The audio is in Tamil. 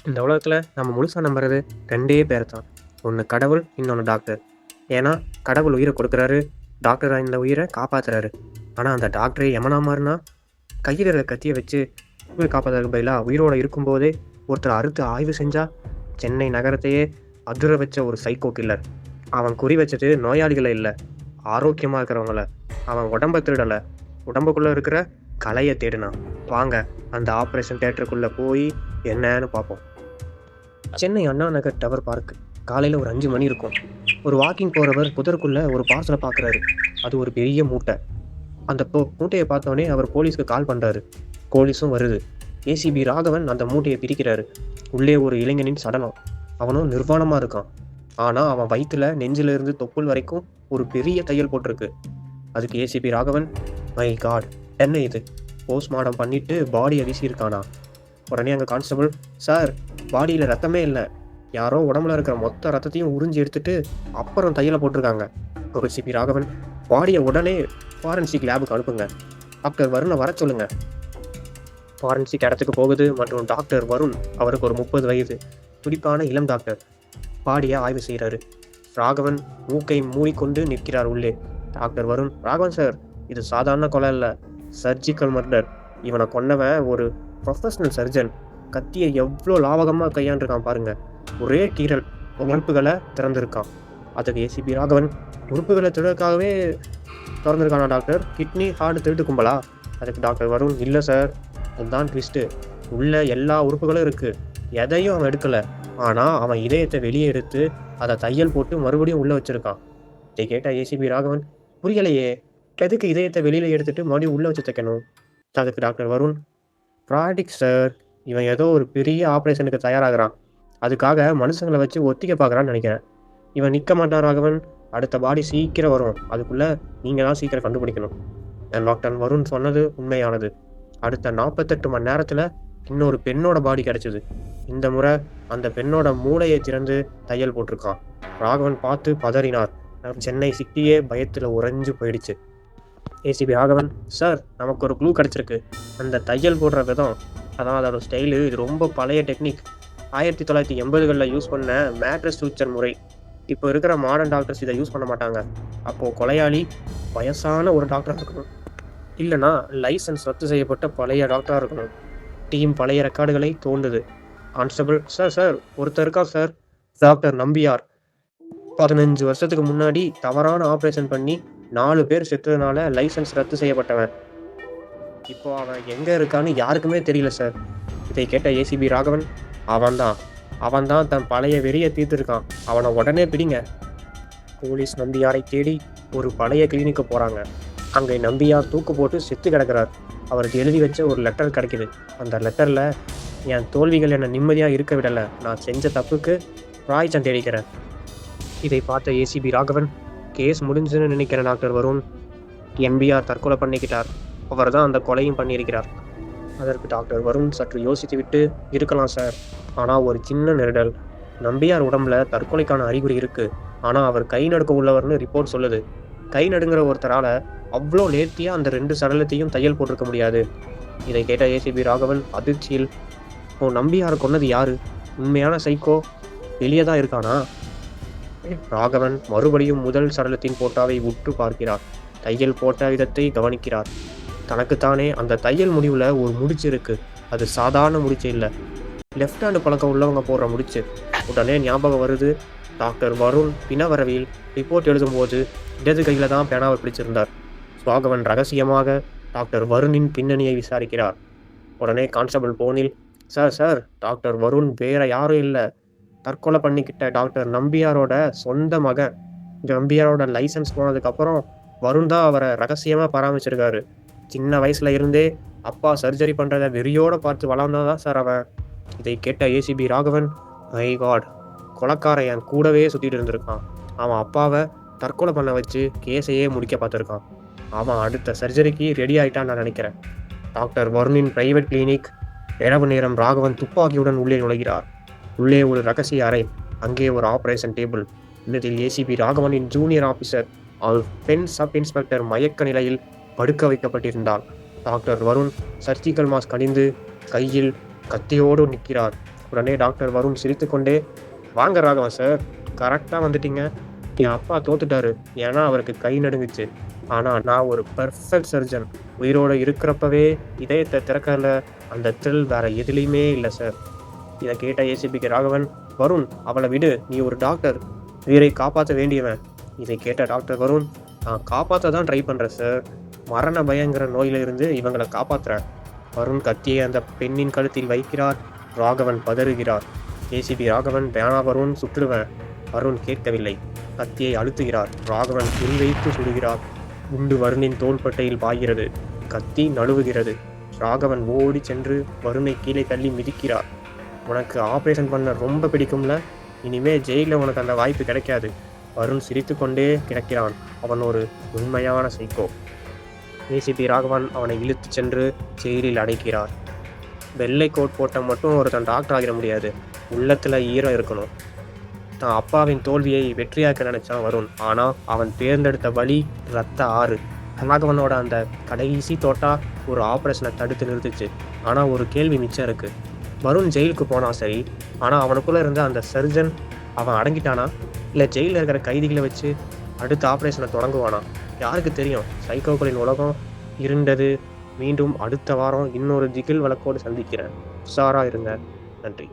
இந்த உலகத்தில் நம்ம முழுசாக நம்புறது ரெண்டே பேர் தான். ஒன்று கடவுள், இன்னொன்று டாக்டர். ஏன்னா கடவுள் உயிரை கொடுக்குறாரு, டாக்டர் இந்த உயிரை காப்பாற்றுறாரு. ஆனால் அந்த டாக்டரே எமனா மாறினா கையில் இருக்கிற கத்தியை வச்சு உயிரை காப்பாற்றுறதுக்கு பதிலாக உயிரோடு இருக்கும்போதே ஒருத்தர் அறுத்து ஆய்வு செஞ்சால் சென்னை நகரத்தையே அதிர வச்ச ஒரு சைக்கோ கில்லர். அவன் குறி வச்சது நோயாளிகளை இல்லை, ஆரோக்கியமாக இருக்கிறவங்கள. அவன் உடம்பை திருடலை, உடம்புக்குள்ளே இருக்கிற கலையை தேடினான். வாங்க அந்த ஆப்ரேஷன் தியேட்டருக்குள்ளே போய் என்னன்னு பார்ப்போம். Chennai Anna Nagar tower park. காலையில் ஒரு 5 மணி இருக்கும். ஒரு வாக்கிங் போகிறவர் புதருக்குள்ளே ஒரு பார்சலை பார்க்குறாரு. அது ஒரு பெரிய மூட்டை. அந்த மூட்டையை பார்த்தோன்னே அவர் போலீஸ்க்கு கால் பண்ணுறாரு. போலீஸும் வருது. ஏசிபி ராகவன் அந்த மூட்டையை பிரிக்கிறாரு. உள்ளே ஒரு இளைஞனின் சடலம். அவனும் நிர்வாணமாக இருக்கான். ஆனால் அவன் வயிற்றில் நெஞ்சிலிருந்து தொப்புள் வரைக்கும் ஒரு பெரிய தையல் போட்டிருக்கு. அதுக்கு ஏசிபி ராகவன், மை காட், என்ன இது, போஸ்ட்மார்ட்டம் பண்ணிவிட்டு பாடியை வீசியிருக்கானா? உடனே அங்கே கான்ஸ்டபிள், சார், பாடியில் ரத்தமே இல்லை, யாரோ உடம்புல இருக்கிற மொத்த ரத்தத்தையும் உறிஞ்சி எடுத்துட்டு அப்புறம் தையலை போட்டிருக்காங்க. ஏசிபி ராகவன், பாடியை உடனே ஃபாரன்சிக் லேபுக்கு அனுப்புங்க, டாக்டர் வருணை வர சொல்லுங்க. ஃபாரன்சிக் இடத்துக்கு போகுது. மற்றும் டாக்டர் வருண், அவருக்கு ஒரு 30 வயது, துடிப்பான இளம் டாக்டர். பாடியை ஆய்வு செய்கிறாரு. ராகவன் மூக்கை மூடிக்கொண்டு நிற்கிறார் உள்ளே. டாக்டர் வருண், ராகவன் சார், இது சாதாரண கொலை இல்லை, சர்ஜிக்கல் மர்டர். இவனை கொன்னவன் ஒரு ப்ரொஃபஷனல் சர்ஜன். கத்தியை எவ்வளோ லாவகமாக கையாண்டிருக்கான் பாருங்க. ஒரே கீரல், உறுப்புகளை திறந்திருக்கான். அதுக்கு ஏசிபி ராகவன், உறுப்புகளை திருடக்காகவே திறந்திருக்கானா டாக்டர்? கிட்னி ஹார்ட் திருட்டு கும்பலா? அதுக்கு டாக்டர் வருண், இல்லை சார், அதுதான் ட்விஸ்ட்டு. உள்ள எல்லா உறுப்புகளும் இருக்குது, எதையும் அவன் எடுக்கலை. ஆனால் அவன் இதயத்தை வெளியே எடுத்து அதை தையல் போட்டு மறுபடியும் உள்ளே வச்சுருக்கான். இதை கேட்ட ஏசிபி ராகவன், புரியலையே, எதுக்கு இதயத்தை வெளியில் எடுத்துகிட்டு மறுபடியும் உள்ளே வச்சு தைக்கணும்? அதுக்கு டாக்டர் வருண், ப்ராடிக் சார், இவன் ஏதோ ஒரு பெரிய ஆப்ரேஷனுக்கு தயாராகிறான், அதுக்காக மனுஷங்களை வச்சு ஒத்திக்க பார்க்குறான்னு நினைக்கிறேன். இவன் நிற்க மாட்டான் ராகவன், அடுத்த பாடி சீக்கிரம் வரும், அதுக்குள்ளே நீங்கள் தான் சீக்கிரம் கண்டுபிடிக்கணும். டாக்டர் வருண் சொன்னது உண்மையானது. அடுத்த 48 மணி நேரத்தில் இன்னொரு பெண்ணோட பாடி கிடச்சிது. இந்த முறை அந்த பெண்ணோட மூளையை திறந்து தையல் போட்டிருக்கான். ராகவன் பார்த்து பதறினார். சென்னை சிட்டியே பயத்தில் உறைஞ்சு போயிடுச்சு. ஏசிபி ராகவன், சார், நமக்கு ஒரு க்ளூ கிடச்சிருக்கு. அந்த தையல் போடுற விதம், அதான் அதோட ஸ்டைலு, இது ரொம்ப பழைய டெக்னிக். 1980களில் யூஸ் பண்ண மேட்ரஸ் சூச்சர் முறை. இப்போ இருக்கிற மாடர்ன் டாக்டர்ஸ் இதை யூஸ் பண்ண மாட்டாங்க. அப்போது கொலையாளி வயசான ஒரு டாக்டராக இருக்கணும், இல்லைனா லைசன்ஸ் ரத்து செய்யப்பட்ட பழைய டாக்டராக இருக்கணும். டீம் பழைய ரெக்கார்டுகளை தோண்டுது. கான்ஸ்டபிள், சார், ஒருத்தர் இருக்கா சார், டாக்டர் நம்பியார். 15 வருஷத்துக்கு முன்னாடி தவறான ஆப்ரேஷன் பண்ணி 4 பேர் செத்ததுனால லைசன்ஸ் ரத்து செய்யப்பட்டவன். இப்போ அவன் எங்கே இருக்கான்னு யாருக்குமே தெரியல சார். இதை கேட்ட ஏசிபி ராகவன், அவன்தான் தன் பழைய வெறியை தீர்த்துருக்கான், அவனை உடனே பிடிங்க. போலீஸ் நம்பியாரை தேடி ஒரு பழைய கிளினிக்கு போகிறாங்க. அங்கே நம்பியார் தூக்கு போட்டு செத்து கிடக்கிறார். அவருக்கு எழுதி வச்ச ஒரு லெட்டர் கிடைக்கிது. அந்த லெட்டரில், என் தோல்விகள் என்னை நிம்மதியாக இருக்க விடலை, நான் செஞ்ச தப்புக்கு பிராய்ச்சம் தேடிக்கிறேன். இதை பார்த்த ஏசிபி ராகவன், கேஸ் முடிஞ்சுன்னு நினைக்கிற டாக்டர் வருண், எம்பிஆர் தற்கொலை பண்ணிக்கிட்டார், அவர் தான் அந்த கொலையும் பண்ணியிருக்கிறார். அதற்கு டாக்டர் வருண் சற்று யோசித்து விட்டு, இருக்கலாம் சார், ஆனால் ஒரு சின்ன நெருடல். நம்பியார் உடம்புல தற்கொலைக்கான அறிகுறி இருக்குது, ஆனால் அவர் கை நடுக்க உள்ளவர்னு ரிப்போர்ட் சொல்லுது. கை நடுங்கிற ஒருத்தரால் அவ்வளோ நேர்த்தியாக அந்த 2 சடலத்தையும் தையல் போட்டிருக்க முடியாது. இதை கேட்ட ஏசிபி ராகவன் அதிர்ச்சியில், நம்பியார் கொன்னது யாரு? உண்மையான சைக்கோ வெளியே தான் இருக்கானா? ராகவன் மறுபடியும் முதல் சடலத்தின் போட்டாவை உற்று பார்க்கிறார். தையல் போட்ட விதத்தை கவனிக்கிறார். தனக்குத்தானே அந்த தையல் முடிவில் ஒரு முடிச்சு இருக்கு. அது சாதாரண முடிச்சு இல்லை, லெஃப்ட் ஹேண்டு பழக்கம் உள்ளவங்க போடுற முடிச்சு. உடனே ஞாபகம் வருது, டாக்டர் வருண் பிணவரவில் ரிப்போர்ட் எழுதும்போது இடது கையில் தான் பேனாவை பிடிச்சிருந்தார். ராகவன் ரகசியமாக டாக்டர் வருணின் பின்னணியை விசாரிக்கிறார். உடனே கான்ஸ்டபிள் போனில், சார், டாக்டர் வருண் வேற யாரும் இல்லை, தற்கொலை பண்ணிக்கிட்ட டாக்டர் நம்பியாரோட சொந்த மகன். நம்பியாரோட லைசன்ஸ் போனதுக்கப்புறம் வருண் தான் அவரை ரகசியமாக பராமரிச்சிருக்காரு. சின்ன வயசில் இருந்தே அப்பா சர்ஜரி பண்ணுறதை வெறியோடு பார்த்து வளர்ந்ததான் சார் அவன். இதை கேட்ட ஏசிபி ராகவன், மை காட், கொலைக்காரன் என் கூடவே சுற்றிட்டு இருந்திருக்கான். அவன் அப்பாவை தற்கொலை பண்ண வச்சு கேஸையே முடிக்க பார்த்துருக்கான். அவன் அடுத்த சர்ஜரிக்கு ரெடி ஆகிட்டான்னு நான் நினைக்கிறேன். டாக்டர் வருணின் பிரைவேட் கிளினிக். இரவு நேரம் ராகவன் துப்பாக்கியுடன் உள்ளே நுழைகிறார். உள்ளே ஒரு ரகசிய அறை, அங்கே ஒரு ஆபரேஷன் டேபிள். இதில் ஏசிபி ராகவனின் ஜூனியர் ஆஃபீஸர் பெண் சப் இன்ஸ்பெக்டர் மயக்க நிலையில் படுக்க வைக்கப்பட்டிருந்தார். டாக்டர் வருண் சர்ஜிக்கல் மாஸ்க் அணிந்து கையில் கத்தியோடு நிற்கிறார். உடனே டாக்டர் வருண் சிரித்துக்கொண்டே, "வாங்க ராகவன் சார், கரெக்ட்டா வந்துட்டீங்க. என் அப்பா தோத்துட்டாரு. ஏன்னா அவருக்கு கை நடுங்குச்சு. ஆனா நான் ஒரு பெர்ஃபெக்ட் சர்ஜன். உயிரோட இருக்கிறப்பவே இதயத்த திறக்கல அந்த த்ரில் வேற எதுலயுமே இல்ல சார்." இத கேட்ட ஏசிபிக்கு ராகவன், "வருண், அவள விடு. நீ ஒரு டாக்டர். உயிரை காப்பாத்த வேண்டியவன்." இதை கேட்ட டாக்டர் வருண், "நான் காப்பாத்த தான் ட்ரை பண்றேன் சார். மரண பயங்கிற நோயில இருந்து இவங்கள காப்பாத்துறேன்." வருண் கத்தியை அந்த பெண்ணின் கழுத்தில் வைக்கிறார். ராகவன் பதறுகிறார். ஏசிபி ராகவன், "வேணா வருண், சுட்டுடுவேன்." வருண் கேட்கவில்லை. கத்தியை அழுத்துகிறார். ராகவன் குறிவைத்து சுடுகிறார். குண்டு வருணின் தோள்பட்டையில் பாய்கிறது. கத்தி நழுவுகிறது. ராகவன் ஓடி சென்று வருணை கீழே தள்ளி மிதிக்கிறார். "உனக்கு ஆபரேஷன் பண்ண ரொம்ப பிடிக்கும்ல? இனிமே ஜெயில உனக்கு அந்த வாய்ப்பு கிடைக்காது." வருண் சிரித்துக்கொண்டே கிடக்கிறான். அவன் ஒரு உண்மையான சைக்கோ. ஏசிபி ராகவன் அவனை இழுத்துச் சென்று ஜெயிலில் அடைக்கிறார். வெள்ளை கோட் போட்ட மட்டும் ஒருத்தன் டாக்டர் ஆகிட முடியாது. உள்ளத்துல ஈரம் இருக்கணும். தான் அப்பாவின் தோல்வியை வெற்றியாக்க நினைச்சான் வருண். ஆனா அவன் தேர்ந்தெடுத்த வழி ரத்த ஆறு. ராகவனோட அந்த கடைசி தோட்டா ஒரு ஆபரேஷனை தடுத்து நிறுத்துச்சு. ஆனா ஒரு கேள்வி மிச்சம் இருக்கு. வருண் ஜெயிலுக்கு போனா சரி, ஆனா அவனுக்குள்ள இருந்த அந்த சர்ஜன் அவன் அடங்கிட்டானா? இல்ல ஜெயிலில் இருக்கிற கைதிகளை வச்சு அடுத்த ஆபரேஷனை தொடங்குவானா? யாருக்கு தெரியும்? சைக்கோக்களின் உலகம் இருண்டது. மீண்டும் அடுத்த வாரம் இன்னொரு திகில் வழக்கோடு சந்திக்கிறேன். உஷாரா இருங்க. நன்றி.